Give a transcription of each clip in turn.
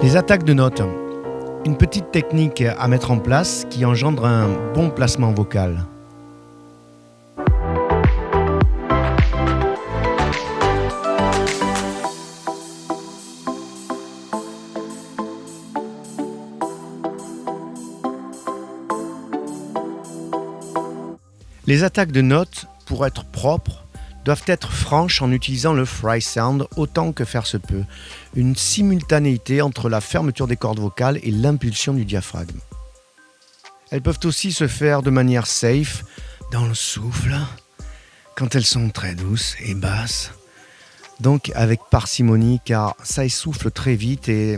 Les attaques de notes. Une petite technique à mettre en place qui engendre un bon placement vocal. Les attaques de notes, pour être propres, doivent être franches en utilisant le fry sound autant que faire se peut. Une simultanéité entre la fermeture des cordes vocales et l'impulsion du diaphragme. Elles peuvent aussi se faire de manière safe, dans le souffle, quand elles sont très douces et basses. Donc avec parcimonie, car ça essouffle très vite et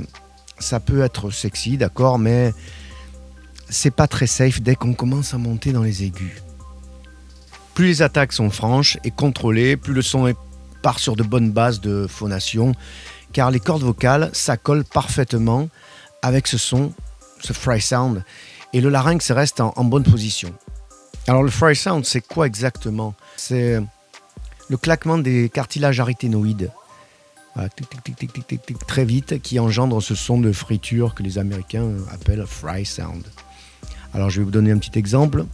ça peut être sexy, d'accord, mais c'est pas très safe dès qu'on commence à monter dans les aigus. Plus les attaques sont franches et contrôlées, plus le son part sur de bonnes bases de phonation, car les cordes vocales, ça colle parfaitement avec ce son, ce fry sound, et le larynx reste en bonne position. Alors le fry sound, c'est quoi exactement ? C'est le claquement des cartilages aryténoïdes, voilà, tic, tic, tic, tic, tic, tic, tic, très vite, qui engendre ce son de friture que les Américains appellent fry sound. Alors je vais vous donner un petit exemple.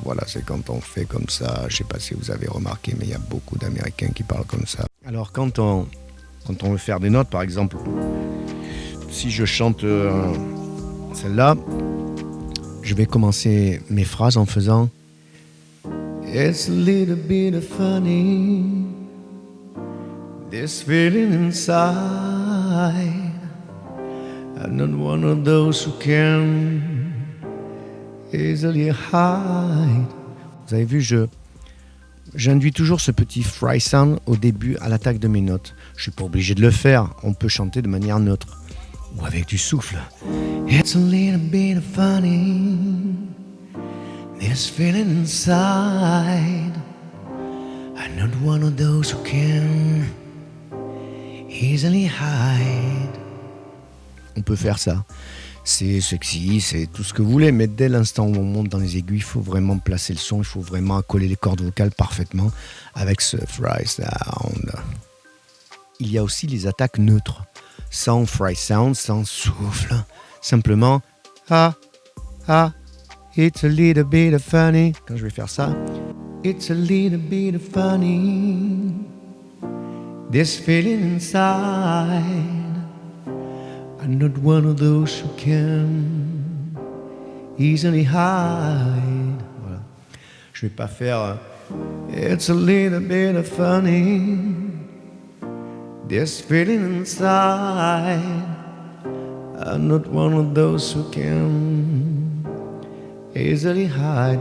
Voilà, c'est quand on fait comme ça. Je ne sais pas si vous avez remarqué, mais il y a beaucoup d'Américains qui parlent comme ça. Alors quand on veut faire des notes, par exemple, si je chante celle-là, je vais commencer mes phrases en faisant It's a little bit of funny, this feeling inside. I'm not one of those who can easily hide. Vous avez vu, j'induis toujours ce petit fry sound au début à l'attaque de mes notes. Je suis pas obligé de le faire, on peut chanter de manière neutre ou avec du souffle. It's a little bit of funny, this feeling inside. I'm not one of those who can easily hide. On peut faire ça. C'est sexy, c'est tout ce que vous voulez, mais dès l'instant où on monte dans les aigus, il faut vraiment placer le son, il faut vraiment accoler les cordes vocales parfaitement avec ce fry sound. Il y a aussi les attaques neutres, sans fry sound, sans souffle, simplement it's a little bit of funny. Quand je vais faire ça, it's a little bit of funny, this feeling inside. I'm not one of those who can easily hide. Voilà. Je vais pas faire It's a little bit of funny, this feeling inside. I'm not one of those who can easily hide.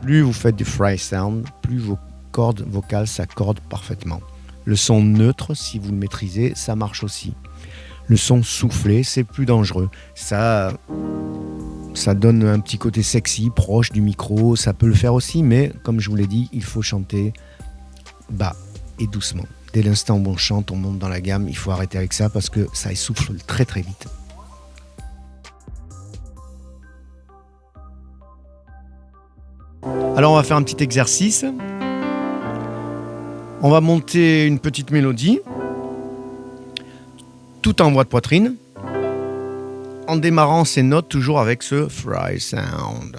Plus vous faites du fry sound, plus vos cordes vocales s'accordent parfaitement. Le son neutre, si vous le maîtrisez, ça marche aussi. Le son soufflé, c'est plus dangereux. Ça donne un petit côté sexy, proche du micro. Ça peut le faire aussi, mais comme je vous l'ai dit, il faut chanter bas et doucement. Dès l'instant où on chante, on monte dans la gamme. Il faut arrêter avec ça parce que ça essouffle très très vite. Alors on va faire un petit exercice. On va monter une petite mélodie, tout en voix de poitrine, en démarrant ces notes toujours avec ce fry sound.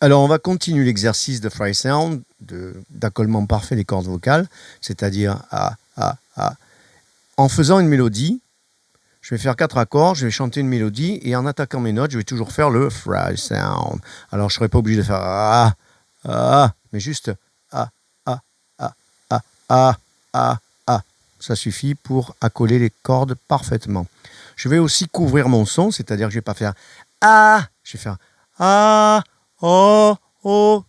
Alors, on va continuer l'exercice de fry sound, d'accollement parfait des cordes vocales, c'est-à-dire en faisant une mélodie. Je vais faire 4 accords, je vais chanter une mélodie et en attaquant mes notes, je vais toujours faire le fry sound. Alors, je ne serai pas obligé de faire mais juste ah, ah, ah, ah, ah, ah, ah. Ça suffit pour accoler les cordes parfaitement. Je vais aussi couvrir mon son, c'est-à-dire que je ne vais pas faire ah, je vais faire ah, oh, oh.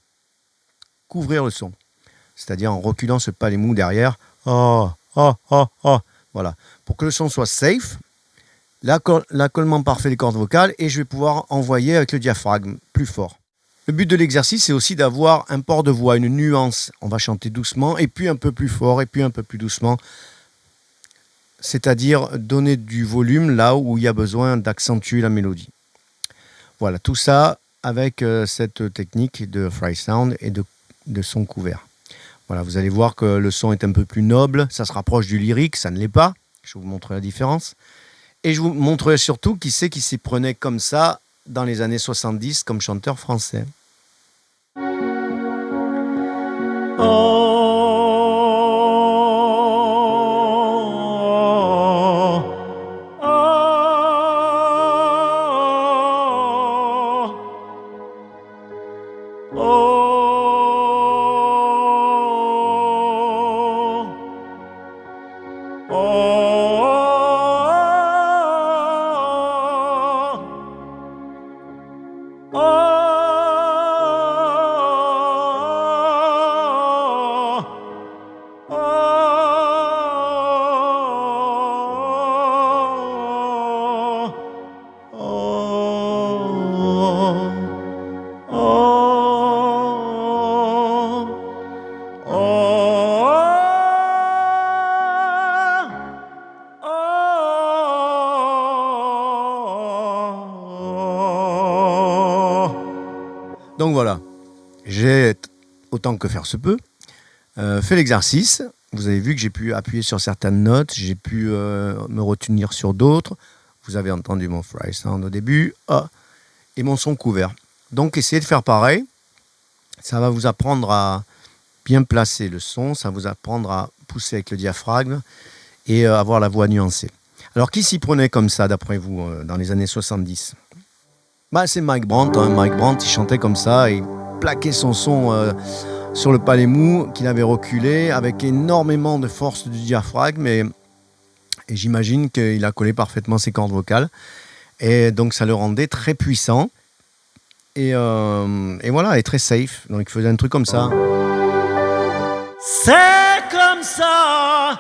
Couvrir le son, c'est-à-dire en reculant ce palais mou derrière. Oh, oh, oh, oh. Voilà, pour que le son soit safe. L'accollement parfait des cordes vocales et je vais pouvoir envoyer avec le diaphragme plus fort. Le but de l'exercice, c'est aussi d'avoir un port de voix, une nuance. On va chanter doucement et puis un peu plus fort et puis un peu plus doucement. C'est-à-dire donner du volume là où il y a besoin d'accentuer la mélodie. Voilà, tout ça avec cette technique de fry sound et de son couvert. Voilà, vous allez voir que le son est un peu plus noble, ça se rapproche du lyrique, ça ne l'est pas. Je vais vous montrer la différence. Et je vous montrerai surtout qui c'est qui s'y prenait comme ça dans les années 70 comme chanteur français. Donc voilà, j'ai, autant que faire se peut, fait l'exercice. Vous avez vu que j'ai pu appuyer sur certaines notes, j'ai pu me retenir sur d'autres. Vous avez entendu mon fry sound au début, et mon son couvert. Donc essayez de faire pareil. Ça va vous apprendre à bien placer le son, ça va vous apprendre à pousser avec le diaphragme et avoir la voix nuancée. Alors qui s'y prenait comme ça d'après vous dans les années 70 ? C'est Mike Brandt. Mike Brandt, il chantait comme ça, il plaquait son son sur le palais mou qu'il avait reculé avec énormément de force du diaphragme et j'imagine qu'il a collé parfaitement ses cordes vocales et donc ça le rendait très puissant et voilà, et très safe. Donc il faisait un truc comme ça. C'est comme ça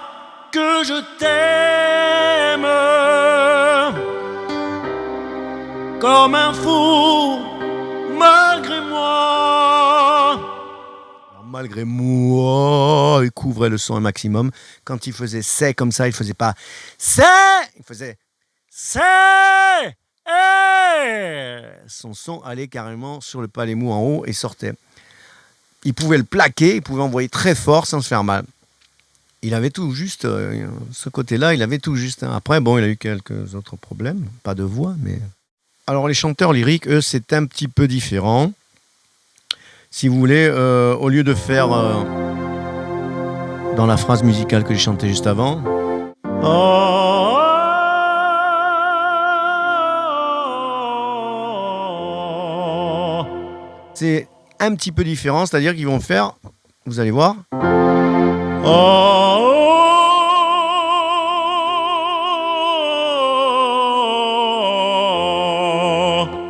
que je t'aime, comme un fou, malgré moi. Alors, malgré moi, il couvrait le son un maximum. Quand il faisait c'est comme ça, il faisait pas c'est, il faisait C'est son son allait carrément sur le palais mou en haut et sortait. Il pouvait le plaquer, il pouvait envoyer très fort sans se faire mal. Il avait tout juste, ce côté-là, il avait tout juste. Après, bon, il a eu quelques autres problèmes, pas de voix, mais... Alors, les chanteurs lyriques, eux, c'est un petit peu différent. Si vous voulez, au lieu de faire dans la phrase musicale que j'ai chantée juste avant, c'est un petit peu différent, c'est-à-dire qu'ils vont faire, vous allez voir,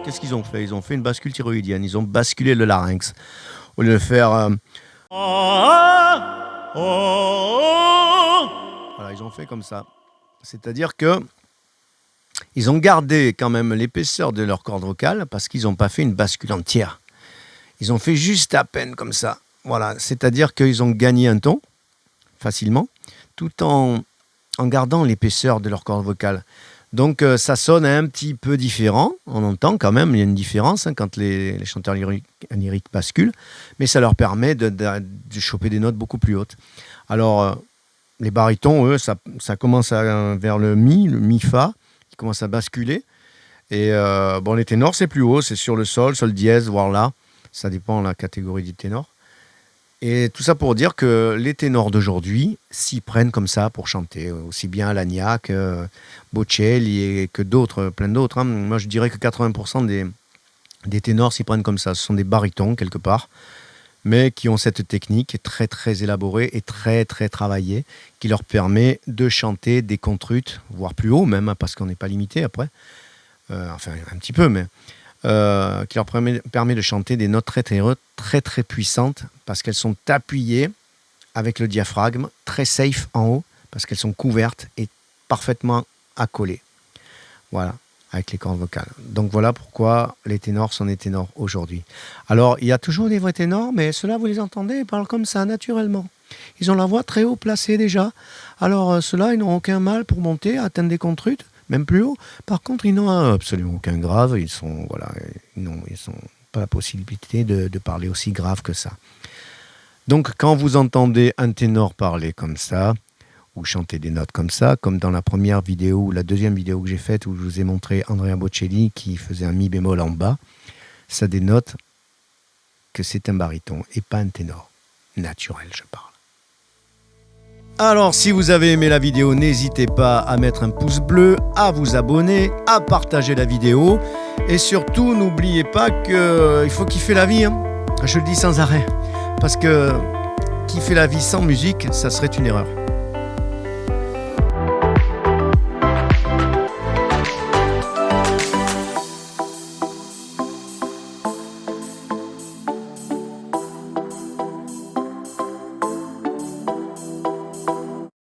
qu'est-ce qu'ils ont fait ? Ils ont fait une bascule thyroïdienne, ils ont basculé le larynx. Au lieu de faire... Voilà, ils ont fait comme ça. C'est-à-dire que ils ont gardé quand même l'épaisseur de leur corde vocale parce qu'ils n'ont pas fait une bascule entière. Ils ont fait juste à peine comme ça. Voilà, c'est-à-dire qu'ils ont gagné un ton facilement tout en gardant l'épaisseur de leur corde vocale. Donc ça sonne un petit peu différent, on entend quand même, il y a une différence quand les chanteurs lyriques basculent, mais ça leur permet de choper des notes beaucoup plus hautes. Alors les barytons, eux, ça commence vers le mi-fa, qui commence à basculer, et les ténors c'est plus haut, c'est sur le sol dièse, voire là, Ça dépend de la catégorie du ténor. Et tout ça pour dire que les ténors d'aujourd'hui s'y prennent comme ça pour chanter, aussi bien Alagna que Bocelli et que d'autres, plein d'autres. Hein. Moi, je dirais que 80% des ténors s'y prennent comme ça. Ce sont des barytons, quelque part, mais qui ont cette technique très, très élaborée et très, très travaillée, qui leur permet de chanter des contrutes, voire plus haut même, hein, parce qu'on n'est pas limité après. Enfin, un petit peu, mais... qui leur permet de chanter des notes très, très, très puissantes, parce qu'elles sont appuyées avec le diaphragme, très safe en haut, parce qu'elles sont couvertes et parfaitement accolées. Voilà, avec les cordes vocales. Donc voilà pourquoi les ténors sont des ténors aujourd'hui. Alors, il y a toujours des vrais ténors, mais ceux-là, vous les entendez, ils parlent comme ça, naturellement. Ils ont la voix très haut placée déjà. Alors, ceux-là, ils n'ont aucun mal pour monter, atteindre des contrutes, même plus haut. Par contre, ils n'ont absolument aucun grave. Ils sont pas la possibilité de parler aussi grave que ça. Donc, quand vous entendez un ténor parler comme ça, ou chanter des notes comme ça, comme dans la première vidéo ou la deuxième vidéo que j'ai faite où je vous ai montré Andrea Bocelli qui faisait un mi bémol en bas, ça dénote que c'est un baryton et pas un ténor. Naturel, je parle. Alors, si vous avez aimé la vidéo, n'hésitez pas à mettre un pouce bleu, à vous abonner, à partager la vidéo. Et surtout, n'oubliez pas qu'il faut kiffer la vie. Hein. Je le dis sans arrêt. Parce que kiffer la vie sans musique, ça serait une erreur.